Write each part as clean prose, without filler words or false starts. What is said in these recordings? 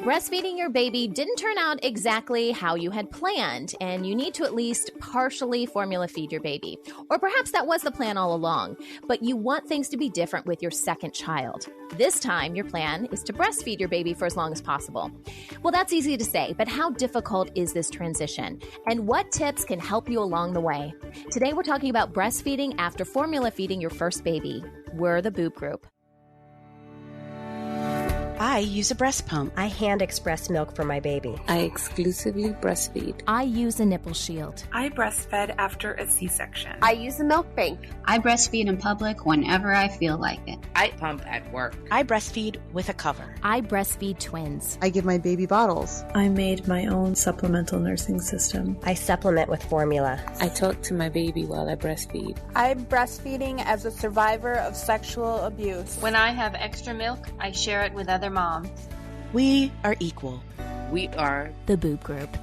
Breastfeeding your baby didn't turn out exactly how you had planned, and you need to at least partially formula feed your baby. Or perhaps that was the plan all along, but you want things to be different with your second child. This time, your plan is to breastfeed your baby for as long as possible. Well, that's easy to say, but how difficult is this transition? And what tips can help you along the way? Today, we're talking about breastfeeding after formula feeding your first baby. We're the Boob Group. I use a breast pump. I hand express milk for my baby. I exclusively breastfeed. I use a nipple shield. I breastfed after a C-section. I use a milk bank. I breastfeed in public whenever I feel like it. I pump at work. I breastfeed with a cover. I breastfeed twins. I give my baby bottles. I made my own supplemental nursing system. I supplement with formula. I talk to my baby while I breastfeed. I'm breastfeeding as a survivor of sexual abuse. When I have extra milk, I share it with other moms. We are equal. We are the Boob Group.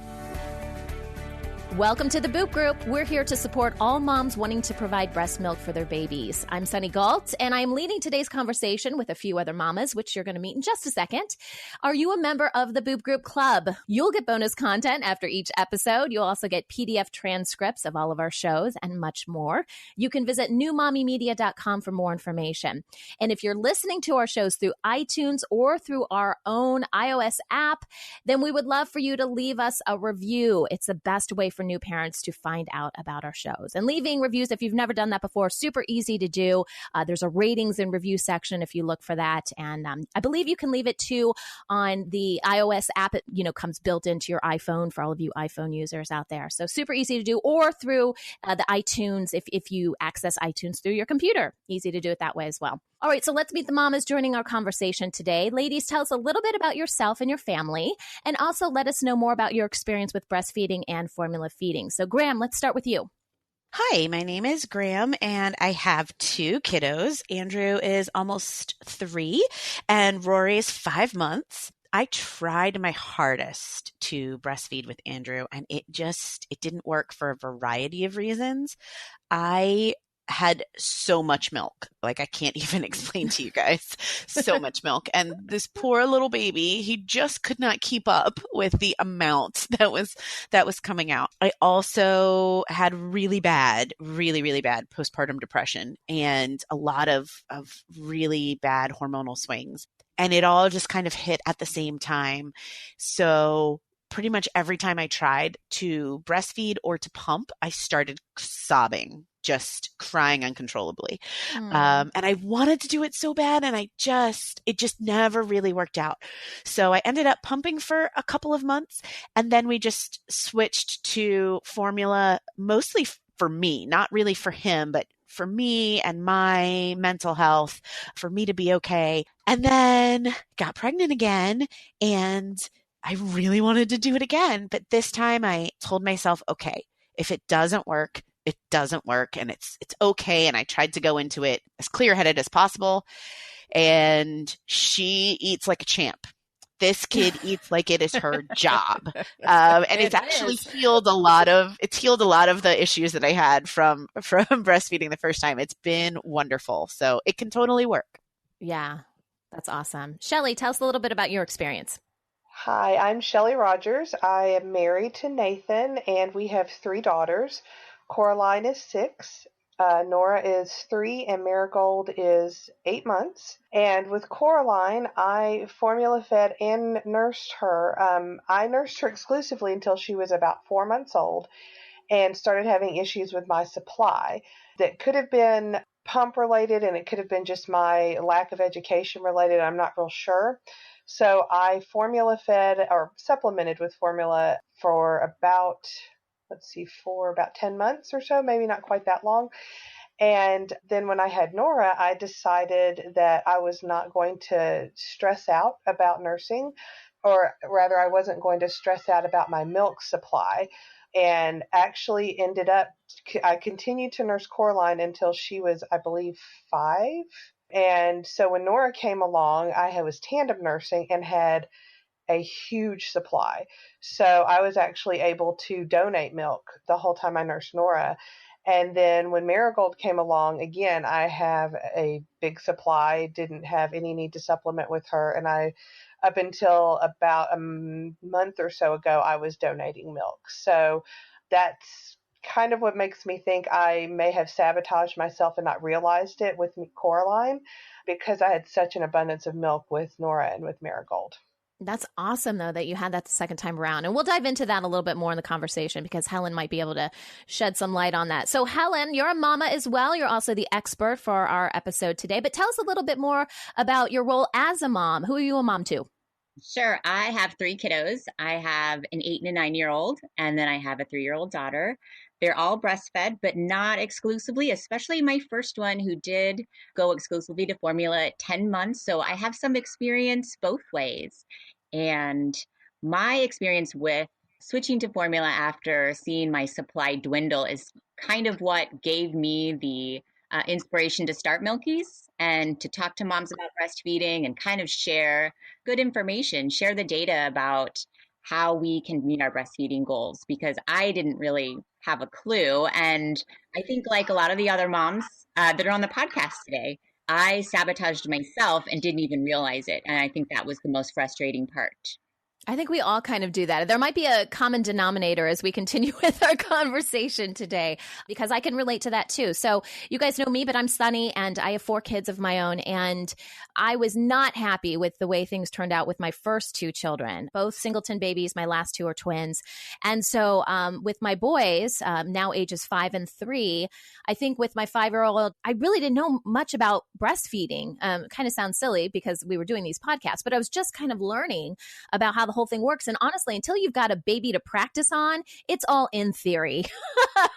Welcome to the Boob Group. We're here to support all moms wanting to provide breast milk for their babies. I'm Sunny Galt, and I'm leading today's conversation with a few other mamas, which you're going to meet in just a second. Are you a member of the Boob Group Club? You'll get bonus content after each episode. You'll also get PDF transcripts of all of our shows and much more. You can visit newmommymedia.com for more information. And if you're listening to our shows through iTunes or through our own iOS app, then we would love for you to leave us a review. It's the best way for new parents to find out about our shows. And leaving reviews, if you've never done that before, super easy to do. There's a ratings and review section if you look for that. And I believe you can leave it too on the iOS app. It comes built into your iPhone for all of you iPhone users out there. So super easy to do, or through the iTunes if you access iTunes through your computer. Easy to do it that way as well. All right, so let's meet the mamas joining our conversation today. Ladies, tell us a little bit about yourself and your family, and also let us know more about your experience with breastfeeding and formula feeding. So Graham, let's start with you. Hi, my name is Graham, and I have two kiddos. Andrew is almost 3, and Rory is 5 months. I tried my hardest to breastfeed with Andrew, and it didn't work for a variety of reasons. I had so much milk. Like, I can't even explain to you guys. So much milk. And this poor little baby, he just could not keep up with the amount that was coming out. I also had really bad postpartum depression and a lot of really bad hormonal swings. And it all just kind of hit at the same time. So pretty much every time I tried to breastfeed or to pump, I started sobbing, just crying uncontrollably. And I wanted to do it so bad, and it just never really worked out. So I ended up pumping for a couple of months, and then we just switched to formula, mostly for me, not really for him, but for me and my mental health, for me to be okay. And then got pregnant again, and I really wanted to do it again. But this time I told myself, okay, if it doesn't work, it doesn't work, and it's okay. And I tried to go into it as clear-headed as possible. And she eats like a champ. This kid eats like it is her job. And it's actually healed a lot of the issues that I had from breastfeeding the first time. It's been wonderful. So it can totally work. Yeah, that's awesome. Shelly, tell us a little bit about your experience. Hi, I'm Shelly Rogers. I am married to Nathan, and we have 3 daughters. Coraline is 6, Nora is 3, and Marigold is 8 months. And with Coraline, I formula fed and nursed her. I nursed her exclusively until she was about 4 months old and started having issues with my supply. That could have been pump related, and it could have been just my lack of education related. I'm not real sure. So I formula fed or supplemented with formula for about 10 months or so, maybe not quite that long. And then when I had Nora, I decided that I was not going to stress out about nursing, or rather I wasn't going to stress out about my milk supply, and actually I continued to nurse Coraline until she was, I believe, 5. And so when Nora came along, I was tandem nursing and had a huge supply. So I was actually able to donate milk the whole time I nursed Nora. And then when Marigold came along, again, I have a big supply, didn't have any need to supplement with her. And up until about a month or so ago, I was donating milk. So that's kind of what makes me think I may have sabotaged myself and not realized it with Coraline, because I had such an abundance of milk with Nora and with Marigold. That's awesome, though, that you had that the second time around. And we'll dive into that a little bit more in the conversation because Helen might be able to shed some light on that. So, Helen, you're a mama as well. You're also the expert for our episode today. But tell us a little bit more about your role as a mom. Who are you a mom to? Sure. I have 3 kiddos. I have an 8 and a 9-year-old, and then I have a 3-year-old daughter. They're all breastfed, but not exclusively, especially my first one who did go exclusively to formula at 10 months. So I have some experience both ways. And my experience with switching to formula after seeing my supply dwindle is kind of what gave me the inspiration to start Milkies and to talk to moms about breastfeeding and kind of share good information, share the data about how we can meet our breastfeeding goals, because I didn't really have a clue. And I think like a lot of the other moms that are on the podcast today, I sabotaged myself and didn't even realize it. And I think that was the most frustrating part. I think we all kind of do that. There might be a common denominator as we continue with our conversation today, because I can relate to that too. So you guys know me, but I'm Sunny and I have 4 kids of my own. And I was not happy with the way things turned out with my first 2 children, both singleton babies. My last 2 are twins. And so with my boys, now ages 5 and 3, I think with my 5-year-old, I really didn't know much about breastfeeding. Kind of sounds silly because we were doing these podcasts, but I was just kind of learning about how the whole thing works. And honestly, until you've got a baby to practice on, it's all in theory.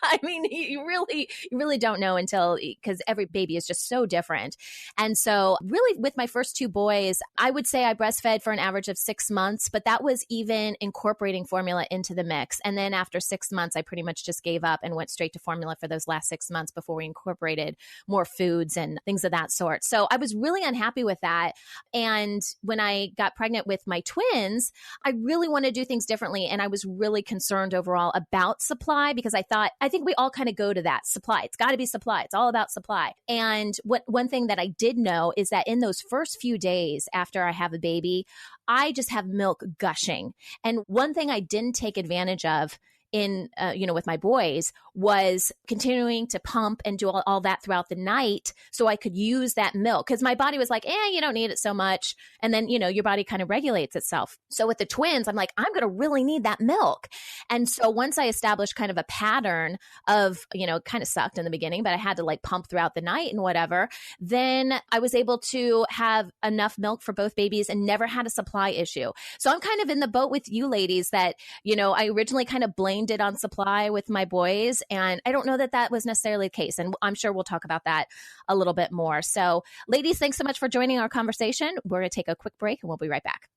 I mean, you really don't know until, because every baby is just so different. And so really with my first 2 boys, I would say I breastfed for an average of 6 months, but that was even incorporating formula into the mix. And then after 6 months, I pretty much just gave up and went straight to formula for those last 6 months before we incorporated more foods and things of that sort. So I was really unhappy with that. And when I got pregnant with my twins, I really want to do things differently. And I was really concerned overall about supply, because I think we all kind of go to that supply. It's got to be supply. It's all about supply. And one thing that I did know is that in those first few days after I have a baby, I just have milk gushing. And one thing I didn't take advantage of in, with my boys was continuing to pump and do all that throughout the night so I could use that milk, because my body was like, you don't need it so much. And then, your body kind of regulates itself. So with the twins, I'm like, I'm going to really need that milk. And so once I established kind of a pattern of, it kind of sucked in the beginning, but I had to like pump throughout the night and whatever, then I was able to have enough milk for both babies and never had a supply issue. So I'm kind of in the boat with you ladies that, I originally kind of blamed it on supply with my boys. And I don't know that that was necessarily the case. And I'm sure we'll talk about that a little bit more. So ladies, thanks so much for joining our conversation. We're going to take a quick break and we'll be right back.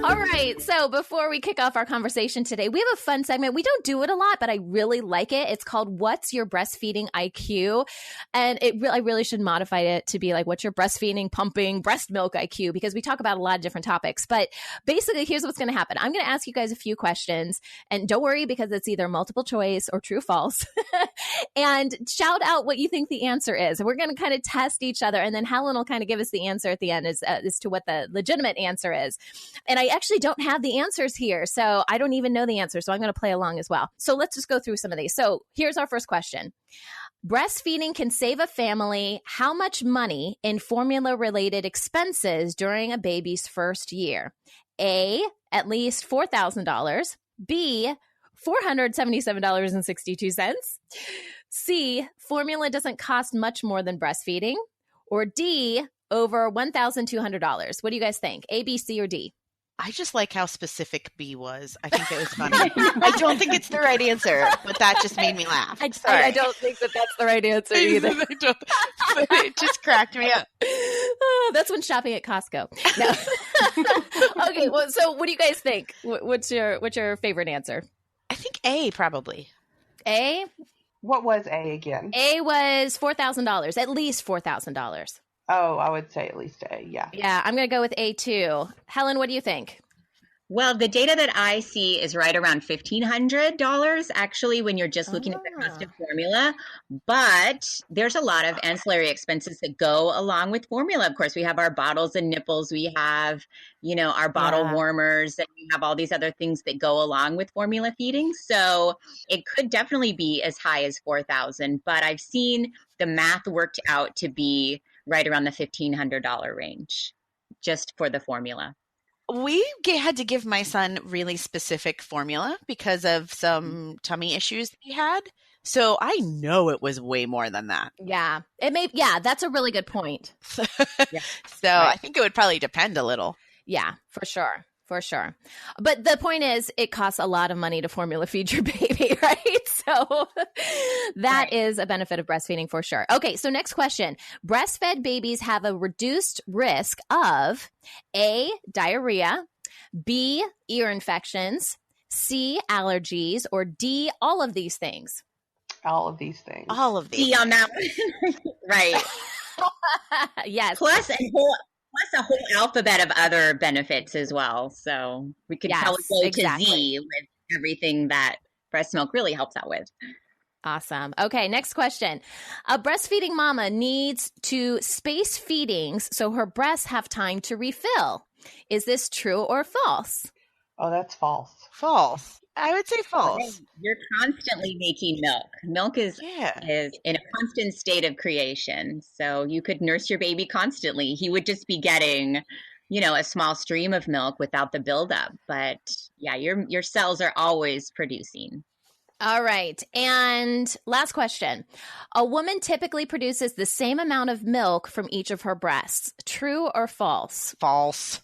All right. So before we kick off our conversation today, we have a fun segment. We don't do it a lot, but I really like it. It's called What's Your Breastfeeding IQ? And I really should modify it to be like, what's your breastfeeding, pumping, breast milk IQ? Because we talk about a lot of different topics. But basically, here's what's going to happen. I'm going to ask you guys a few questions. And don't worry, because it's either multiple choice or true false. And shout out what you think the answer is. We're going to kind of test each other. And then Helen will kind of give us the answer at the end as to what the legitimate answer is. And I actually don't have the answers here, so I don't even know the answer. So I'm going to play along as well. So let's just go through some of these. So here's our first question. Breastfeeding can save a family how much money in formula-related expenses during a baby's first year? A, at least $4,000. B, $477.62. C, formula doesn't cost much more than breastfeeding. Or D, over $1,200. What do you guys think? A, B, C, or D? I just like how specific B was. I think it was funny. I don't think it's the right answer, but that just made me laugh. I don't think that that's the right answer either. It just cracked me up. Oh, that's when shopping at Costco. No. Okay, well, so what do you guys think? What's your favorite answer? I think A, probably. A? What was A again? A was $4,000, at least $4,000. Oh, I would say at least A, yeah. Yeah, I'm going to go with A too. Helen, what do you think? Well, the data that I see is right around $1,500 actually when you're just looking at the cost of formula. But there's a lot of ancillary expenses that go along with formula. Of course, we have our bottles and nipples. We have, our bottle warmers, and we have all these other things that go along with formula feeding. So it could definitely be as high as $4,000. But I've seen the math worked out to be right around the $1,500 range just for the formula. We had to give my son really specific formula because of some tummy issues that he had. So I know it was way more than that. Yeah. That's a really good point. I think it would probably depend a little. Yeah, for sure. For sure. But the point is, it costs a lot of money to formula feed your baby, right? So that is a benefit of breastfeeding for sure. Okay, so next question. Breastfed babies have a reduced risk of A, diarrhea, B, ear infections, C, allergies, or D, all of these things. All of these things. All of these. D on that one. Right. Yes. Plus a whole alphabet of other benefits as well. So we could probably go to Z with everything that breast milk really helps out with. Awesome. Okay, next question. A breastfeeding mama needs to space feedings so her breasts have time to refill. Is this true or false? Oh, that's false. False. I would say false. You're constantly making milk. Milk is in a constant state of creation. So you could nurse your baby constantly. He would just be getting, a small stream of milk without the buildup. But yeah, your cells are always producing. All right. And last question. A woman typically produces the same amount of milk from each of her breasts. True or false? False.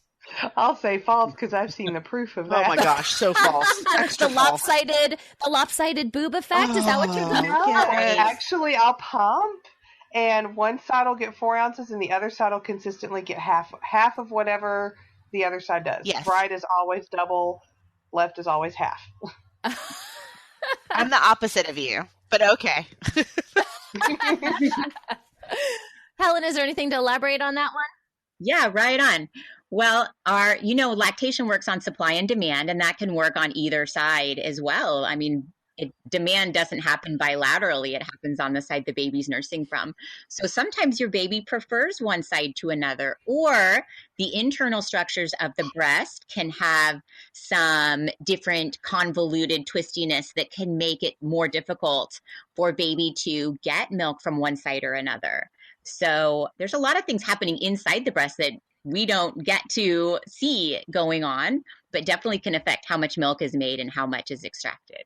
I'll say false because I've seen the proof of that. Oh my gosh, so false. Extra the lopsided boob effect. Is that what you're talking about? Yes. Actually, I'll pump, and one side will get 4 ounces, and the other side will consistently get half of whatever the other side does. Yes. Right is always double, left is always half. I'm the opposite of you, but okay. Helen, is there anything to elaborate on that one? Yeah, right on. Well, lactation works on supply and demand, and that can work on either side as well. I mean, demand doesn't happen bilaterally. It happens on the side the baby's nursing from. So sometimes your baby prefers one side to another, or the internal structures of the breast can have some different convoluted twistiness that can make it more difficult for baby to get milk from one side or another. So there's a lot of things happening inside the breast that we don't get to see going on, but definitely can affect how much milk is made and how much is extracted.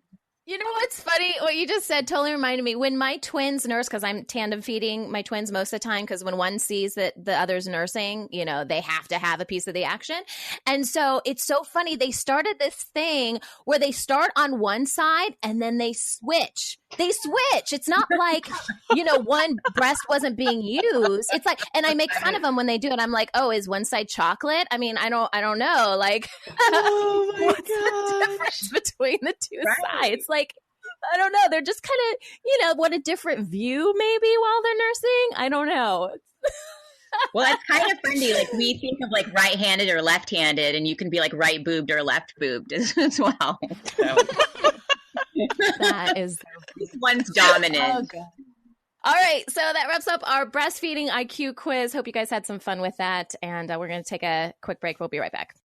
You know what's funny? What you just said totally reminded me. When my twins nurse, because I'm tandem feeding my twins most of the time, because when one sees that the other's nursing, they have to have a piece of the action. And so it's so funny. They started this thing where they start on one side and then they switch. It's not like, one breast wasn't being used. It's like, and I make fun of them when they do it. I'm like, oh, is one side chocolate? I mean, I don't know. Like, oh my what's the difference between the two sides? Like, I don't know. They're just kind of, what a different view maybe while they're nursing. I don't know. Well, it's kind of funny. Like we think of like right-handed or left-handed, and you can be like right-boobed or left-boobed as well. So. That is this one's dominant. Oh, God. All right, so that wraps up our breastfeeding IQ quiz. Hope you guys had some fun with that, and we're going to take a quick break. We'll be right back.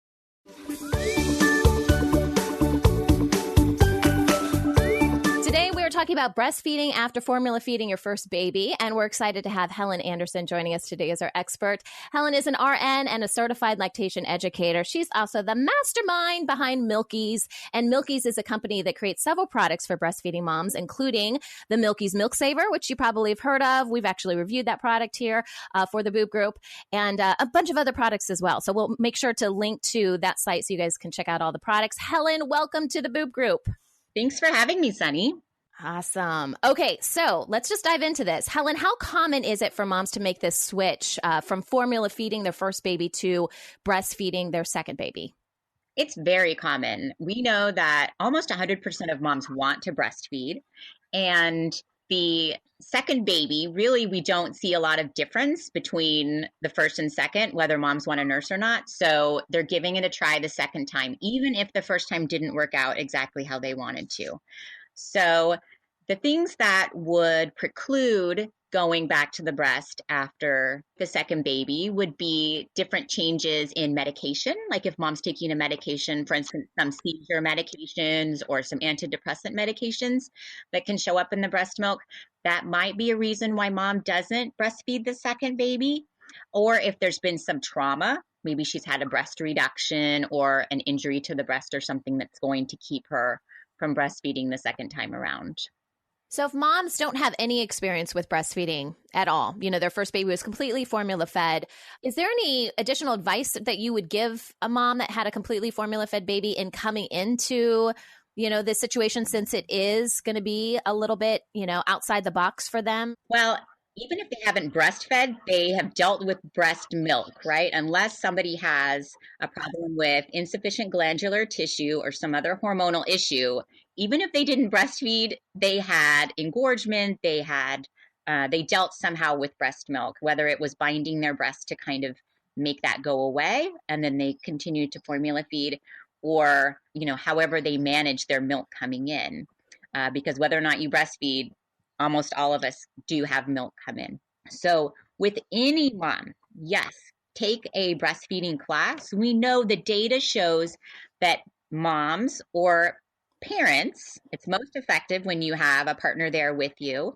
Today, we're talking about breastfeeding after formula feeding your first baby, and we're excited to have Helen Anderson joining us today as our expert. Helen is an RN and a certified lactation educator. She's also the mastermind behind Milky's, and Milky's is a company that creates several products for breastfeeding moms, including the Milky's Milk Saver, which you probably have heard of. We've actually reviewed that product here for the Boob Group, and a bunch of other products as well. So we'll make sure to link to that site so you guys can check out all the products. Helen, welcome to the Boob Group. Thanks for having me, Sunny. Awesome. Okay, so let's just dive into this. Helen, how common is it for moms to make this switch from formula feeding their first baby to breastfeeding their second baby? It's very common. We know that almost 100% of moms want to breastfeed, and the second baby, really, we don't see a lot of difference between the first and second, whether moms want to nurse or not. So they're giving it a try the second time, even if the first time didn't work out exactly how they wanted to. So the things that would preclude going back to the breast after the second baby would be different changes in medication. Like if mom's taking a medication, for instance, some seizure medications or some antidepressant medications that can show up in the breast milk, that might be a reason why mom doesn't breastfeed the second baby. Or if there's been some trauma, maybe she's had a breast reduction or an injury to the breast or something that's going to keep her from breastfeeding the second time around. So if moms don't have any experience with breastfeeding at all, their first baby was completely formula fed, is there any additional advice that you would give a mom that had a completely formula fed baby in coming into, this situation, since it is going to be a little bit, outside the box for them? Well, even if they haven't breastfed, they have dealt with breast milk, right? Unless somebody has a problem with insufficient glandular tissue or some other hormonal issue, even if they didn't breastfeed, they had engorgement, they dealt somehow with breast milk, whether it was binding their breast to kind of make that go away, and then they continued to formula feed, or, however they manage their milk coming in. Because whether or not you breastfeed, almost all of us do have milk come in. So with any mom, yes, take a breastfeeding class. We know the data shows that moms or parents, it's most effective when you have a partner there with you,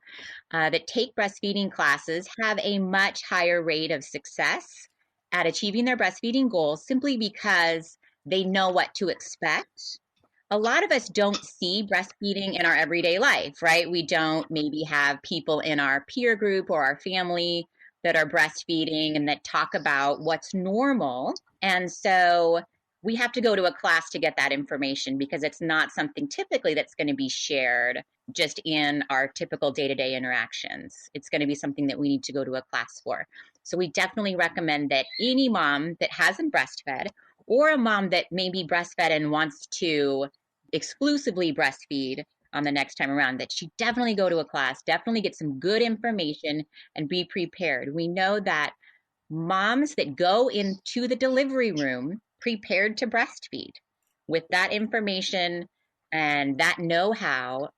that take breastfeeding classes have a much higher rate of success at achieving their breastfeeding goals, simply because they know what to expect. A lot of us don't see breastfeeding in our everyday life, right? We don't maybe have people in our peer group or our family that are breastfeeding and that talk about what's normal. And so we have to go to a class to get that information, because it's not something typically that's going to be shared just in our typical day-to-day interactions. It's going to be something that we need to go to a class for. So we definitely recommend that any mom that hasn't breastfed, or a mom that maybe breastfed and wants to exclusively breastfeed on the next time around, that she definitely go to a class, definitely get some good information and be prepared. We know that moms that go into the delivery room prepared to breastfeed with that information and that know-how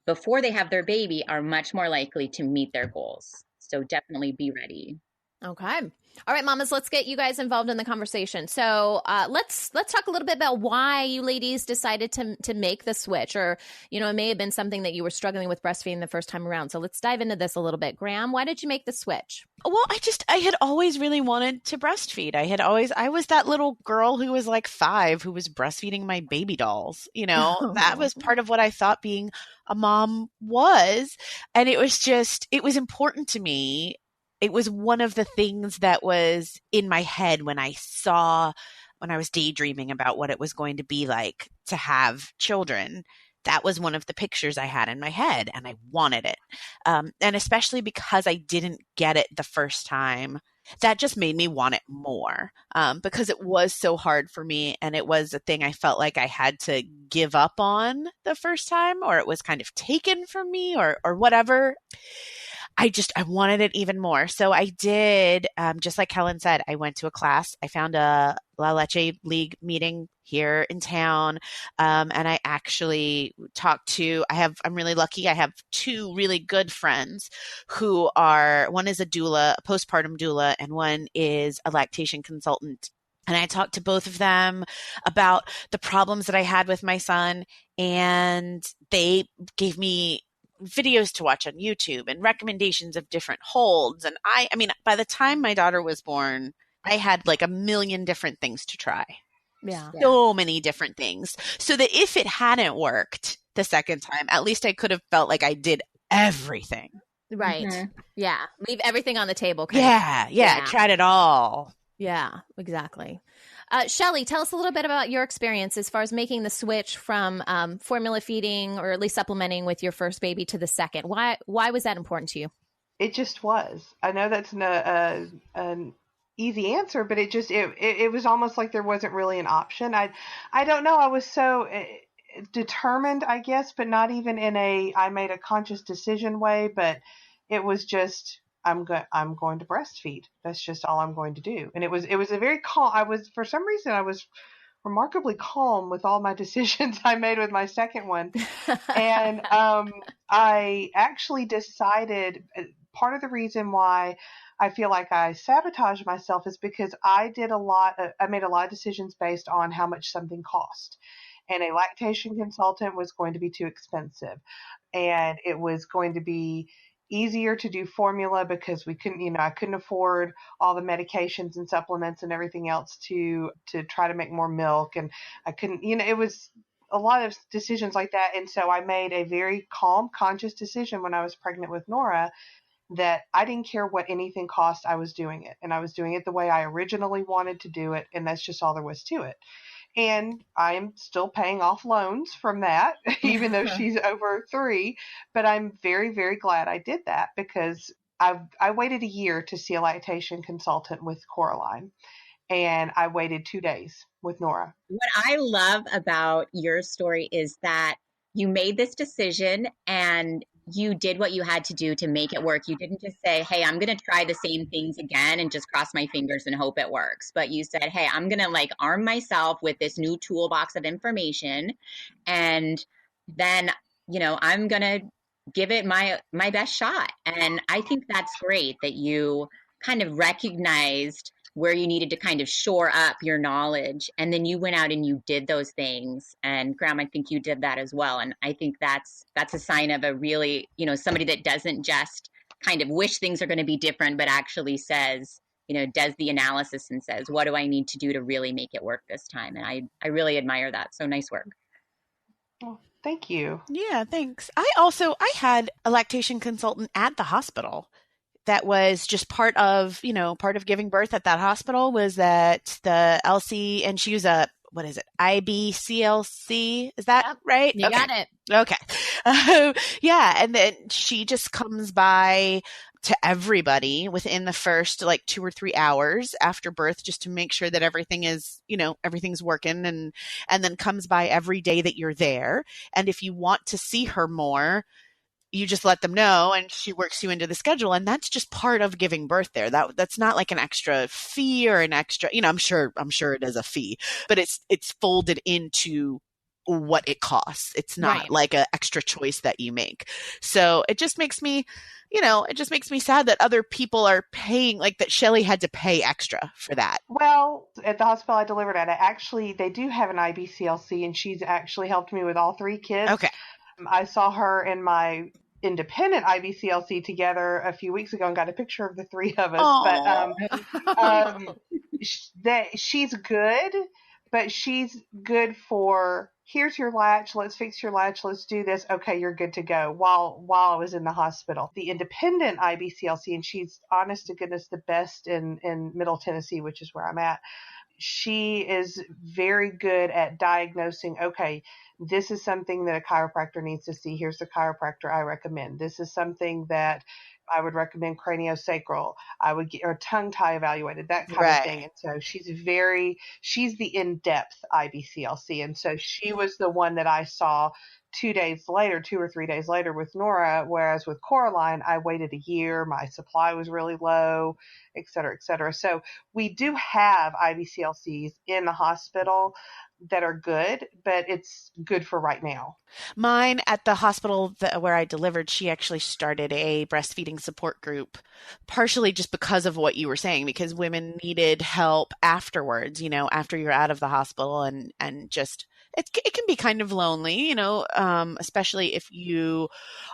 before they have their baby are much more likely to meet their goals. So definitely be ready. Okay. All right, mamas, let's get you guys involved in the conversation. So let's talk a little bit about why you ladies decided to make the switch, or, it may have been something that you were struggling with breastfeeding the first time around. So let's dive into this a little bit. Graham, why did you make the switch? Well, I had always really wanted to breastfeed. I was that little girl who was like 5 who was breastfeeding my baby dolls. That was part of what I thought being a mom was. And it was important to me. It was one of the things that was in my head when I was daydreaming about what it was going to be like to have children. That was one of the pictures I had in my head, and I wanted it. And especially because I didn't get it the first time, that just made me want it more, because it was so hard for me, and it was a thing I felt like I had to give up on the first time, or it was kind of taken from me, or whatever. I wanted it even more. So I did, just like Helen said, I went to a class. I found a La Leche League meeting here in town. And I actually talked to, I'm really lucky. I have 2 really good friends who one is a doula, a postpartum doula, and one is a lactation consultant. And I talked to both of them about the problems that I had with my son, and they gave me videos to watch on YouTube and recommendations of different holds. And I mean, by the time my daughter was born, I had like a million different things to try. Yeah. So many different things. So that if it hadn't worked the second time, at least I could have felt like I did everything. Right. Mm-hmm. Yeah. Leave everything on the table. Yeah. Tried it all. Yeah, exactly. Shelly, tell us a little bit about your experience as far as making the switch from formula feeding, or at least supplementing with your first baby, to the second. Why was that important to you? It just was. I know that's an easy answer, but it was almost like there wasn't really an option. I don't know. I was so determined, I guess, but not even in I made a conscious decision way, but it was just, I'm going to breastfeed. That's just all I'm going to do. And it was a very calm. For some reason, I was remarkably calm with all my decisions I made with my second one. And I actually decided, part of the reason why I feel like I sabotaged myself is because I made a lot of decisions based on how much something cost. And a lactation consultant was going to be too expensive. And it was going to be easier to do formula because I couldn't afford all the medications and supplements and everything else to try to make more milk. And I couldn't, it was a lot of decisions like that. And so I made a very calm, conscious decision when I was pregnant with Nora that I didn't care what anything cost. I was doing it, and I was doing it the way I originally wanted to do it. And that's just all there was to it. And I'm still paying off loans from that, even though she's over 3. But I'm very, very glad I did that because I waited a year to see a lactation consultant with Coraline, and I waited 2 days with Nora. What I love about your story is that you made this decision and you did what you had to do to make it work. You didn't just say, hey, I'm going to try the same things again and just cross my fingers and hope it works. But you said, hey, I'm going to arm myself with this new toolbox of information. And then, I'm going to give it my best shot. And I think that's great that you kind of recognized where you needed to kind of shore up your knowledge. And then you went out and you did those things. And Graham, I think you did that as well. And I think that's a sign of a really, somebody that doesn't just kind of wish things are going to be different, but actually says, does the analysis and says, what do I need to do to really make it work this time? And I really admire that. So nice work. Well, thank you. Yeah, thanks. I had a lactation consultant at the hospital. That was just part of giving birth at that hospital was that the LC, and she was what is it? IBCLC. Is that right? You got it. Okay. Yeah. And then she just comes by to everybody within the first 2 or 3 hours after birth, just to make sure that everything is, everything's working, and then comes by every day that you're there. And if you want to see her more, you just let them know and she works you into the schedule. And that's just part of giving birth there. That's not like an extra fee or an extra, I'm sure it is a fee, but it's folded into what it costs. It's not like an extra choice that you make. So it just makes me, sad that other people are paying, that Shelly had to pay extra for that. Well, at the hospital I delivered at, they do have an IBCLC, and she's actually helped me with all 3 kids. Okay. I saw her in my independent IBCLC together a few weeks ago and got a picture of the 3 of us. Aww. But she's good, but she's good for, here's your latch, let's fix your latch, let's do this, okay, you're good to go, while I was in the hospital. The independent IBCLC, and she's honest to goodness the best in Middle Tennessee, which is where I'm at, she is very good at diagnosing, okay, this is something that a chiropractor needs to see. Here's the chiropractor I recommend. This is something that I would recommend craniosacral. I would get or tongue tie evaluated, that kind of thing. And so she's the in-depth IBCLC. And so she was the one that I saw 2 or 3 days later with Nora, whereas with Coraline, I waited a year. My supply was really low, et cetera, et cetera. So we do have IBCLCs in the hospital that are good, but it's good for right now. Mine at the hospital where I delivered, she actually started a breastfeeding support group, partially just because of what you were saying, because women needed help afterwards, after you're out of the hospital, and just it can be kind of lonely, especially if you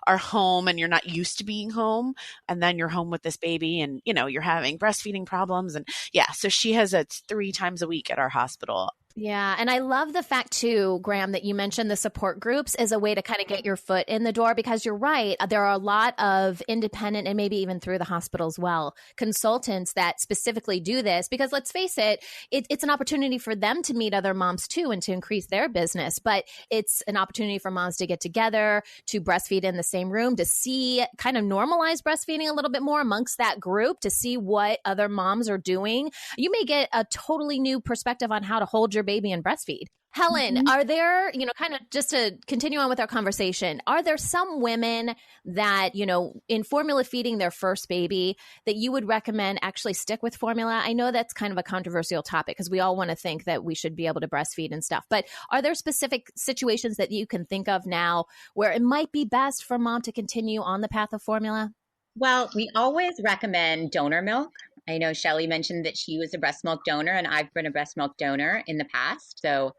are home and you're not used to being home, and then you're home with this baby and, you're having breastfeeding problems. And so she has it 3 times a week at our hospital. Yeah. And I love the fact too, Graham, that you mentioned the support groups as a way to kind of get your foot in the door, because you're right. There are a lot of independent, and maybe even through the hospital as well, consultants that specifically do this, because let's face it, it's an opportunity for them to meet other moms too and to increase their business. But it's an opportunity for moms to get together, to breastfeed in the same room, to see kind of normalize breastfeeding a little bit more amongst that group, to see what other moms are doing. You may get a totally new perspective on how to hold your baby and breastfeed. Helen, are there, kind of just to continue on with our conversation, are there some women that, in formula feeding their first baby that you would recommend actually stick with formula? I know that's kind of a controversial topic because we all want to think that we should be able to breastfeed and stuff, but are there specific situations that you can think of now where it might be best for mom to continue on the path of formula? Well, we always recommend donor milk. I know Shelly mentioned that she was a breast milk donor, and I've been a breast milk donor in the past. So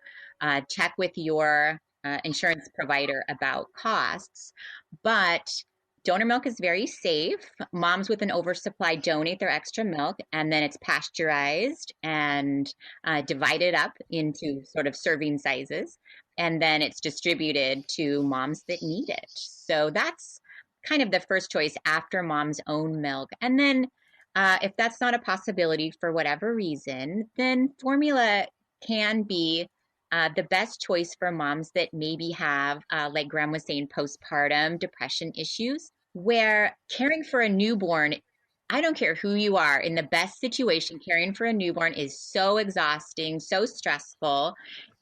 check with your insurance provider about costs. But donor milk is very safe. Moms with an oversupply donate their extra milk, and then it's pasteurized and divided up into sort of serving sizes. And then it's distributed to moms that need it. So that's kind of the first choice after mom's own milk. And then if that's not a possibility for whatever reason, then formula can be the best choice for moms that maybe have, like Graham was saying, postpartum depression issues, where caring for a newborn, I don't care who you are, in the best situation, caring for a newborn is so exhausting, so stressful.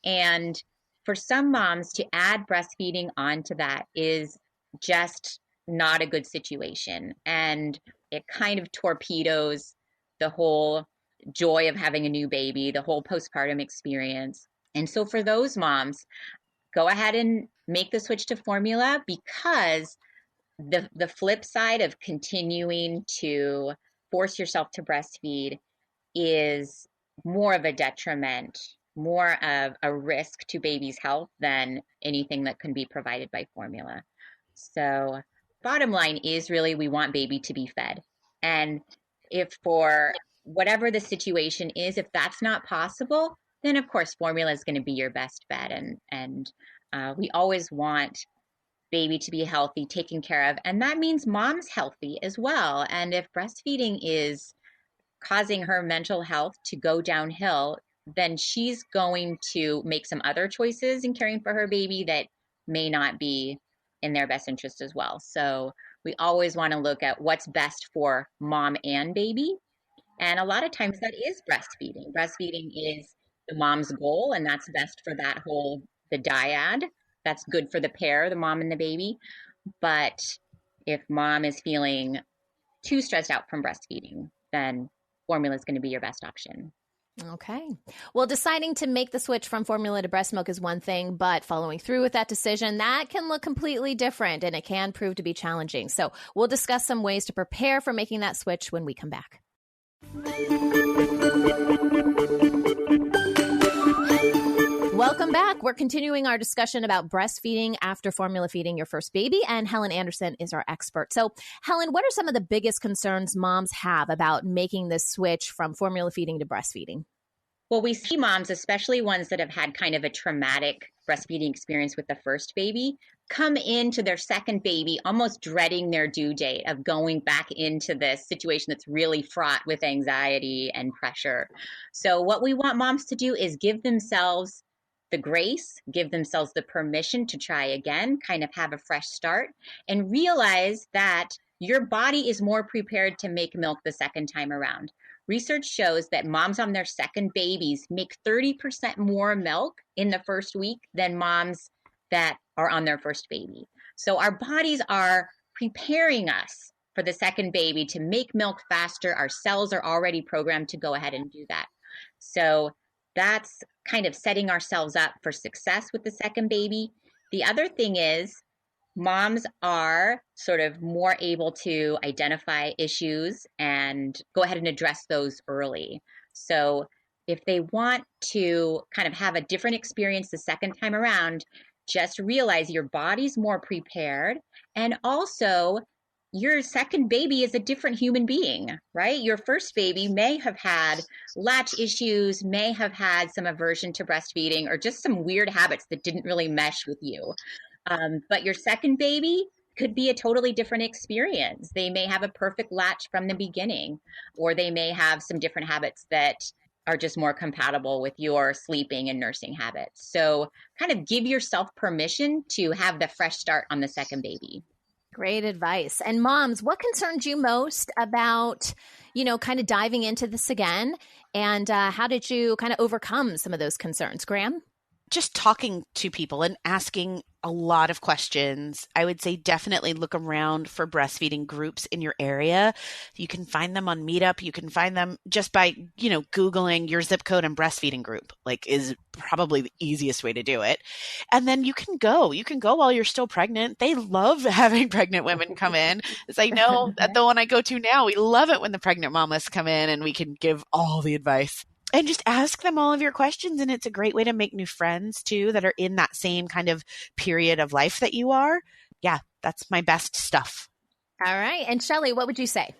And for some moms to add breastfeeding onto that is just not a good situation. And it kind of torpedoes the whole joy of having a new baby, the whole postpartum experience. And so for those moms, go ahead and make the switch to formula, because the flip side of continuing to force yourself to breastfeed is more of a detriment, more of a risk to baby's health than anything that can be provided by formula. So bottom line is really we want baby to be fed. And if for whatever the situation is, if that's not possible, then of course formula is going to be your best bet. And we always want baby to be healthy, taken care of. And that means mom's healthy as well. And if breastfeeding is causing her mental health to go downhill, then she's going to make some other choices in caring for her baby that may not be in their best interest as well. So we always want to look at what's best for mom and baby. And a lot of times that is breastfeeding. Breastfeeding is the mom's goal, and that's best for the dyad. That's good for the pair, the mom and the baby. But if mom is feeling too stressed out from breastfeeding, then formula is going to be your best option. Okay. Well, deciding to make the switch from formula to breast milk is one thing, but following through with that decision, that can look completely different, and it can prove to be challenging. So we'll discuss some ways to prepare for making that switch when we come back. Welcome back. We're continuing our discussion about breastfeeding after formula feeding your first baby, and Helen Anderson is our expert. So, Helen, what are some of the biggest concerns moms have about making this switch from formula feeding to breastfeeding? Well, we see moms, especially ones that have had kind of a traumatic breastfeeding experience with the first baby, come into their second baby almost dreading their due date of going back into this situation that's really fraught with anxiety and pressure. So what we want moms to do is give themselves the grace, give themselves the permission to try again, kind of have a fresh start, and realize that your body is more prepared to make milk the second time around. Research shows that moms on their second babies make 30% more milk in the first week than moms that are on their first baby. So our bodies are preparing us for the second baby to make milk faster. Our cells are already programmed to go ahead and do that. So that's kind of setting ourselves up for success with the second baby. The other thing is moms are sort of more able to identify issues and go ahead and address those early. So if they want to kind of have a different experience the second time around, just realize your body's more prepared. And also, your second baby is a different human being, right? Your first baby may have had latch issues, may have had some aversion to breastfeeding, or just some weird habits that didn't really mesh with you. But your second baby could be a totally different experience. They may have a perfect latch from the beginning, or they may have some different habits that are just more compatible with your sleeping and nursing habits. So kind of give yourself permission to have the fresh start on the second baby. Great advice. And moms, what concerns you most about, kind of diving into this again? And how did you kind of overcome some of those concerns? Graham? just talking to people and asking a lot of questions. I would say definitely look around for breastfeeding groups in your area. You can find them on Meetup. You can find them just by, Googling your zip code and breastfeeding group, is probably the easiest way to do it. And then you can go while you're still pregnant. They love having pregnant women come in. As I know at the one I go to now, we love it when the pregnant mamas come in and we can give all the advice. And just ask them all of your questions. And it's a great way to make new friends too that are in that same kind of period of life that you are. Yeah, that's my best stuff. All right. And Shelley, what would you say?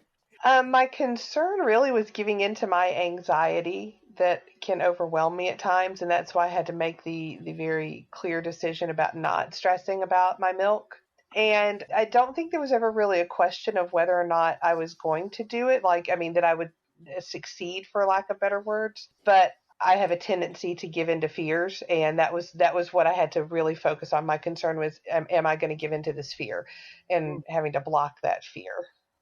My concern really was giving into my anxiety that can overwhelm me at times. And that's why I had to make the very clear decision about not stressing about my milk. And I don't think there was ever really a question of whether or not I was going to do it. That I would succeed, for lack of better words, but I have a tendency to give into fears, and that was what I had to really focus on. My concern was, am I going to give into this fear, and having to block that fear.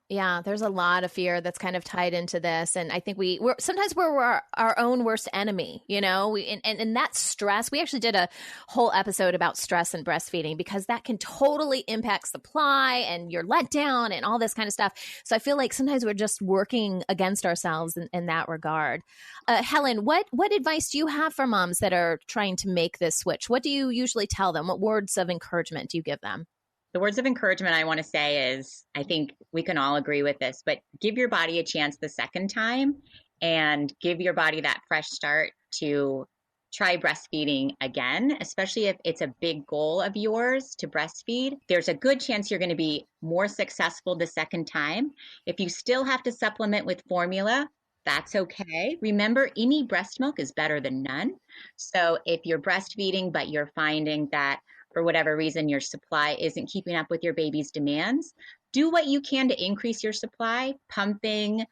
Yeah, there's a lot of fear that's kind of tied into this. And I think we're sometimes we're our own worst enemy, and that stress. We actually did a whole episode about stress and breastfeeding because that can totally impact supply and your letdown and all this kind of stuff. So I feel like sometimes we're just working against ourselves in that regard. Helen, what advice do you have for moms that are trying to make this switch? What do you usually tell them? What words of encouragement do you give them? The words of encouragement I want to say is, I think we can all agree with this, but give your body a chance the second time and give your body that fresh start to try breastfeeding again, especially if it's a big goal of yours to breastfeed. There's a good chance you're going to be more successful the second time. If you still have to supplement with formula, that's okay. Remember, any breast milk is better than none. So if you're breastfeeding, but you're finding that for whatever reason, your supply isn't keeping up with your baby's demands, do what you can to increase your supply, pumping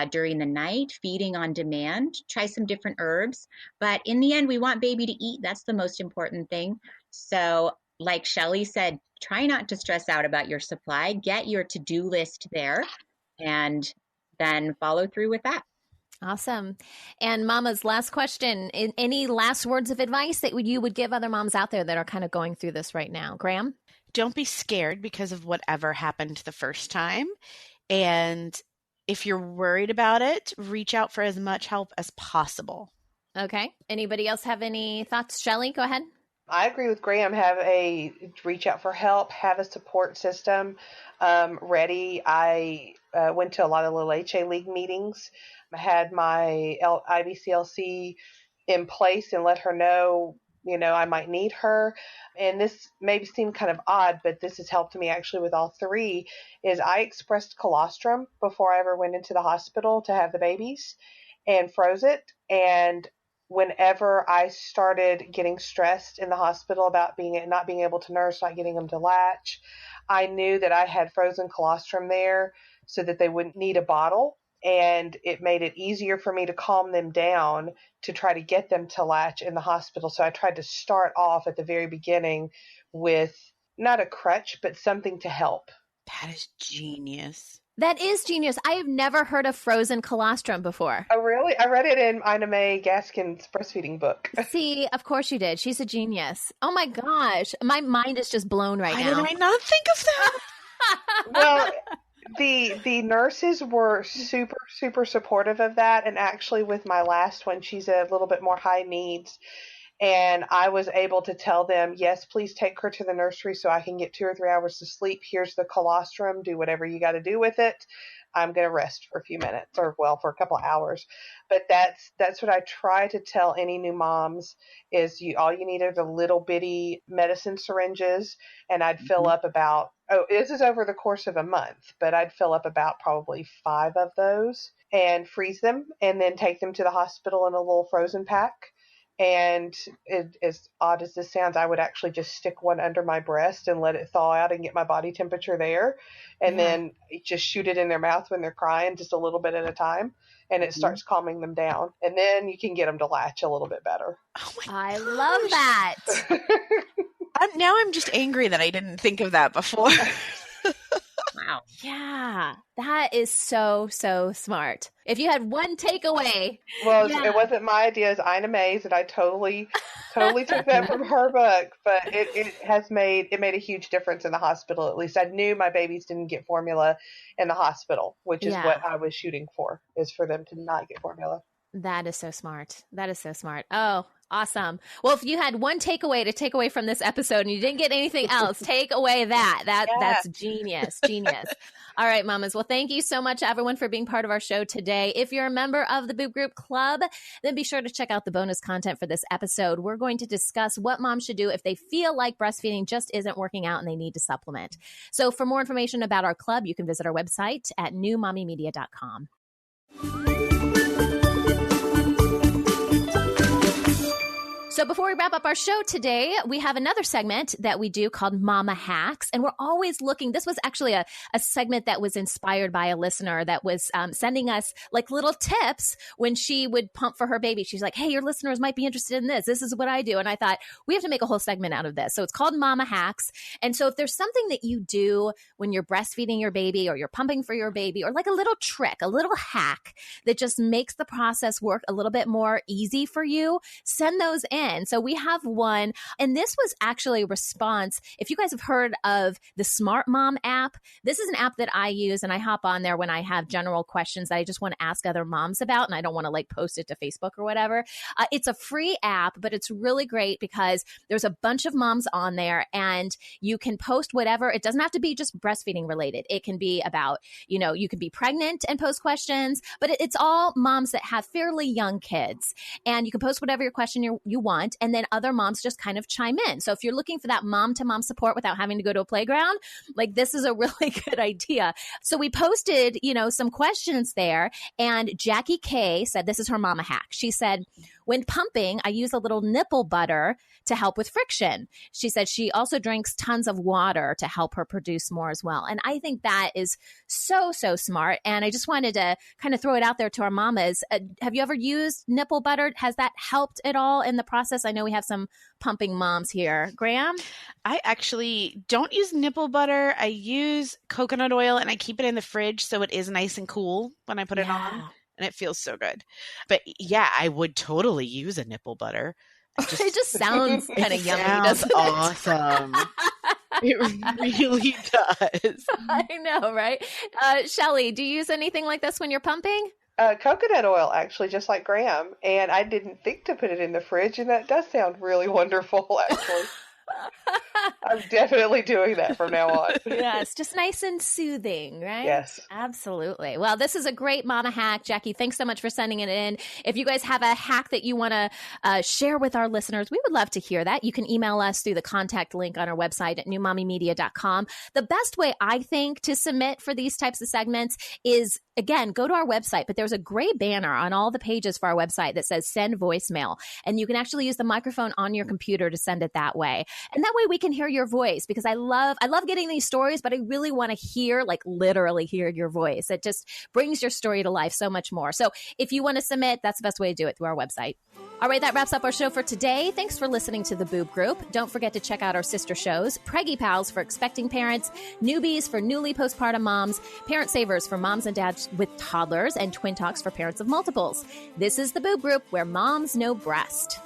during the night, feeding on demand, try some different herbs. But in the end, we want baby to eat. That's the most important thing. So like Shelley said, try not to stress out about your supply. Get your to-do list there and then follow through with that. Awesome. And Mama's last question, any last words of advice that you would give other moms out there that are kind of going through this right now? Graham? Don't be scared because of whatever happened the first time. And if you're worried about it, reach out for as much help as possible. Okay. Anybody else have any thoughts? Shelley, go ahead. I agree with Graham. Reach out for help, have a support system ready. I went to a lot of La Leche League meetings. I had my IBCLC in place and let her know, I might need her. And this may seem kind of odd, but this has helped me actually with all three, is I expressed colostrum before I ever went into the hospital to have the babies and froze it. And whenever I started getting stressed in the hospital about not being able to nurse, not getting them to latch, I knew that I had frozen colostrum there so that they wouldn't need a bottle. And it made it easier for me to calm them down to try to get them to latch in the hospital. So I tried to start off at the very beginning with not a crutch, but something to help. That is genius. That is genius. I have never heard of frozen colostrum before. Oh, really? I read it in Ina Mae Gaskin's breastfeeding book. See, of course you did. She's a genius. Oh my gosh. My mind is just blown right now. Why did I not think of that? Well, the nurses were super, super supportive of that. And actually with my last one, she's a little bit more high needs. And I was able to tell them, yes, please take her to the nursery so I can get 2 or 3 hours of sleep. Here's the colostrum. Do whatever you got to do with it. I'm going to rest for a few minutes for a couple of hours. But that's what I try to tell any new moms is all you need are the little bitty medicine syringes. And I'd fill up about, this is over the course of a month, but I'd fill up about probably 5 of those and freeze them and then take them to the hospital in a little frozen pack. And as odd as this sounds, I would actually just stick one under my breast and let it thaw out and get my body temperature there. And then just shoot it in their mouth when they're crying just a little bit at a time. And it starts calming them down. And then you can get them to latch a little bit better. Oh my I love that. Now I'm just angry that I didn't think of that before. Wow. Yeah, that is so, so smart. If you had one takeaway. Well, it wasn't my idea. It's Ina May's, and I totally took that from her book. But it made a huge difference in the hospital. At least I knew my babies didn't get formula in the hospital, which is what I was shooting for, is for them to not get formula. That is so smart. That is so smart. Oh, awesome. Well, if you had one takeaway to take away from this episode and you didn't get anything else, take away that. That's genius. Genius. All right, mamas. Well, thank you so much, everyone, for being part of our show today. If you're a member of the Boob Group Club, then be sure to check out the bonus content for this episode. We're going to discuss what moms should do if they feel like breastfeeding just isn't working out and they need to supplement. So for more information about our club, you can visit our website at newmommymedia.com. So before we wrap up our show today, we have another segment that we do called Mama Hacks. And we're always looking, this was actually a segment that was inspired by a listener that was sending us like little tips when she would pump for her baby. She's like, hey, your listeners might be interested in this. This is what I do. And I thought, we have to make a whole segment out of this. So it's called Mama Hacks. And so if there's something that you do when you're breastfeeding your baby or you're pumping for your baby, or like a little trick, a little hack that just makes the process work a little bit more easy for you, send those in. So we have one, and this was actually a response. If you guys have heard of the Smart Mom app, this is an app that I use, and I hop on there when I have general questions that I just want to ask other moms about, and I don't want to like post it to Facebook or whatever. It's a free app, but it's really great because there's a bunch of moms on there, and you can post whatever. It doesn't have to be just breastfeeding related. It can be about, you can be pregnant and post questions, but it's all moms that have fairly young kids, and you can post whatever your question you want. And then other moms just kind of chime in. So if you're looking for that mom-to-mom support without having to go to a playground, like this is a really good idea. So we posted, some questions there, and Jackie K said this is her mama hack. She said, when pumping, I use a little nipple butter to help with friction. She said she also drinks tons of water to help her produce more as well. And I think that is so, so smart. And I just wanted to kind of throw it out there to our mamas. Have you ever used nipple butter? Has that helped at all in the process? I know we have some pumping moms here. Graham? I actually don't use nipple butter. I use coconut oil, and I keep it in the fridge so it is nice and cool when I put it on. And it feels so good. But yeah, I would totally use a nipple butter. It just sounds kind of yummy, doesn't it? Awesome. It really does. I know, right? Shelly, do you use anything like this when you're pumping? Coconut oil, actually, just like Graham. And I didn't think to put it in the fridge, and that does sound really wonderful, actually. I'm definitely doing that from now on. Yes, just nice and soothing, right? Yes. Absolutely. Well, this is a great mama hack. Jackie, thanks so much for sending it in. If you guys have a hack that you want to share with our listeners, we would love to hear that. You can email us through the contact link on our website at newmommymedia.com. The best way, I think, to submit for these types of segments is, again, go to our website, but there's a gray banner on all the pages for our website that says send voicemail. And you can actually use the microphone on your computer to send it that way. And that way we can hear your voice, because I love getting these stories, but I really want to hear, like literally hear your voice. It just brings your story to life so much more. So if you want to submit, that's the best way to do it, through our website. All right, that wraps up our show for today. Thanks for listening to the Boob Group. Don't forget to check out our sister shows, Preggy Pals for expecting parents, Newbies for newly postpartum moms, Parent Savers for moms and dads with toddlers, and Twin Talks for parents of multiples. This is the Boob Group, where moms know breast.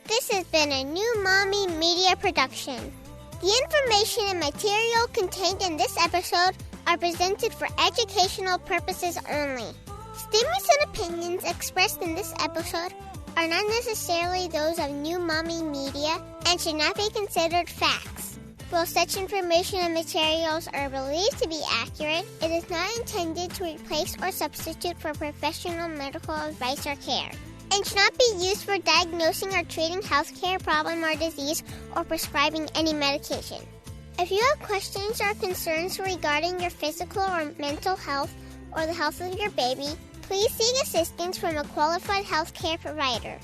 This has been a New Mommy Media production. The information and material contained in this episode are presented for educational purposes only. Statements and opinions expressed in this episode are not necessarily those of New Mommy Media and should not be considered facts. While such information and materials are believed to be accurate, it is not intended to replace or substitute for professional medical advice or care, and should not be used for diagnosing or treating healthcare problem or disease or prescribing any medication. If you have questions or concerns regarding your physical or mental health or the health of your baby, please seek assistance from a qualified healthcare provider.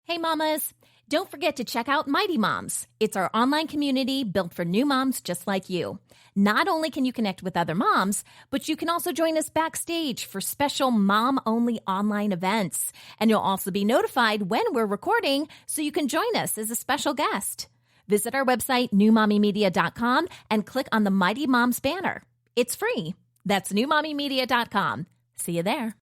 Hey mamas, don't forget to check out Mighty Moms. It's our online community built for new moms just like you. Not only can you connect with other moms, but you can also join us backstage for special mom-only online events. And you'll also be notified when we're recording, so you can join us as a special guest. Visit our website, newmommymedia.com, and click on the Mighty Moms banner. It's free. That's newmommymedia.com. See you there.